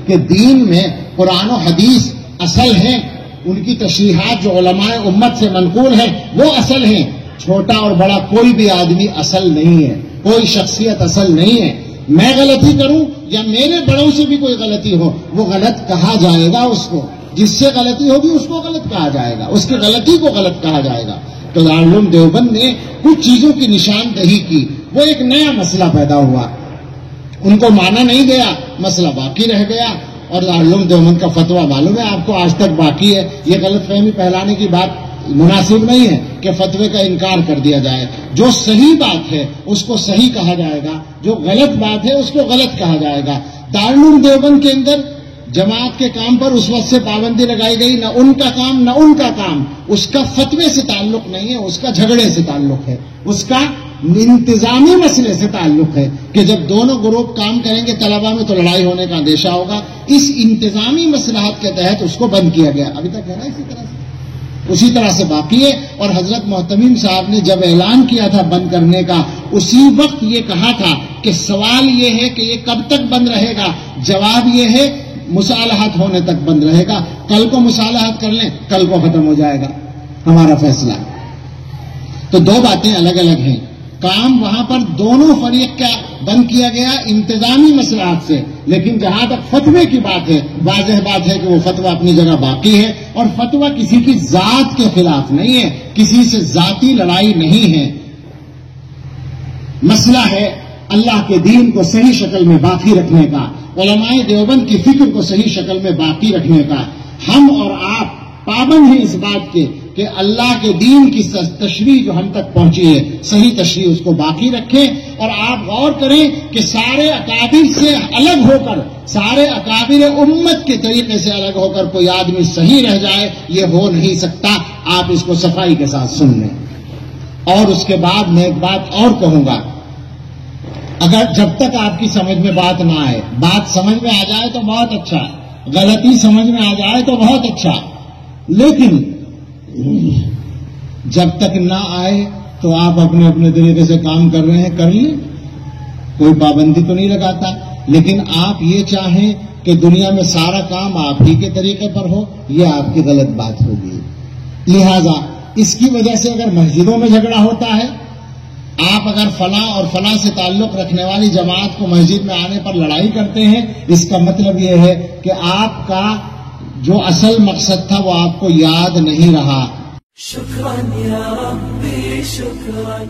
کہ دین میں قرآن و حدیث اصل ہیں، ان کی تشریحات جو علماء امت سے منقول ہیں وہ اصل ہیں. چھوٹا اور بڑا کوئی بھی آدمی اصل نہیں ہے، کوئی شخصیت اصل نہیں ہے. میں غلطی کروں یا میرے بڑوں سے بھی کوئی غلطی ہو، وہ غلط کہا جائے گا. اس کو جس سے غلطی ہوگی اس کو غلط کہا جائے گا، اس کی غلطی کو غلط کہا جائے گا. تو دارالعلوم دیوبند نے کچھ چیزوں کی نشاندہی کی، وہ ایک نیا مسئلہ پیدا ہوا، ان کو مانا نہیں گیا، مسئلہ باقی رہ گیا. اور دارالعلوم دیوبند کا فتویٰ معلوم ہے آپ کو آج تک باقی ہے. یہ غلط فہمی پھیلانے کی بات مناسب نہیں ہے کہ فتوے کا انکار کر دیا جائے. جو صحیح بات ہے اس کو صحیح کہا جائے گا، جو غلط بات ہے اس کو غلط کہا جائے گا. دارالعلوم دیوبند کے اندر جماعت کے کام پر اس وقت سے پابندی لگائی گئی، نہ ان کا کام نہ ان کا کام. اس کا فتوے سے تعلق نہیں ہے، اس کا جھگڑے سے تعلق ہے، اس کا انتظامی مسئلے سے تعلق ہے کہ جب دونوں گروپ کام کریں گے طلباء میں تو لڑائی ہونے کا اندیشہ ہوگا. اس انتظامی مصلحت کے تحت اس کو بند کیا گیا. ابھی تک ہے نا اسی طرح سے باقی ہے. اور حضرت محتمیم صاحب نے جب اعلان کیا تھا بند کرنے کا، اسی وقت یہ کہا تھا کہ سوال یہ ہے کہ یہ کب تک بند رہے گا. جواب یہ ہے مصالحت ہونے تک بند رہے گا. کل کو مصالحت کر لیں، کل کو ختم ہو جائے گا ہمارا فیصلہ. تو دو باتیں الگ الگ ہیں. کام وہاں پر دونوں فریق کا بند کیا گیا انتظامی مصلحت سے، لیکن جہاں تک فتوے کی بات ہے، واضح بات ہے کہ وہ فتویٰ اپنی جگہ باقی ہے. اور فتویٰ کسی کی ذات کے خلاف نہیں ہے، کسی سے ذاتی لڑائی نہیں ہے. مسئلہ ہے اللہ کے دین کو صحیح شکل میں باقی رکھنے کا، علماء دیوبند کی فکر کو صحیح شکل میں باقی رکھنے کا. ہم اور آپ پابند ہیں اس بات کے کہ اللہ کے دین کی تشریح جو ہم تک پہنچی ہے صحیح تشریح اس کو باقی رکھیں. اور آپ غور کریں کہ سارے اکابر سے الگ ہو کر، سارے اکابر امت کے طریقے سے الگ ہو کر کوئی آدمی صحیح رہ جائے، یہ ہو نہیں سکتا. آپ اس کو صفائی کے ساتھ سن لیں. اور اس کے بعد میں ایک بات اور کہوں گا، اگر جب تک آپ کی سمجھ میں بات نہ آئے، بات سمجھ میں آ جائے تو بہت اچھا، غلطی سمجھ میں آ جائے تو بہت اچھا، لیکن جب تک نہ آئے تو آپ اپنے اپنے طریقے سے کام کر رہے ہیں، کر لیں، کوئی پابندی تو نہیں لگاتا. لیکن آپ یہ چاہیں کہ دنیا میں سارا کام آپ ہی کے طریقے پر ہو، یہ آپ کی غلط بات ہوگی. لہذا اس کی وجہ سے اگر مسجدوں میں جھگڑا ہوتا ہے، آپ اگر فلاں اور فلاں سے تعلق رکھنے والی جماعت کو مسجد میں آنے پر لڑائی کرتے ہیں، اس کا مطلب یہ ہے کہ آپ کا جو اصل مقصد تھا وہ آپ کو یاد نہیں رہا. شکران یا ربی شکران.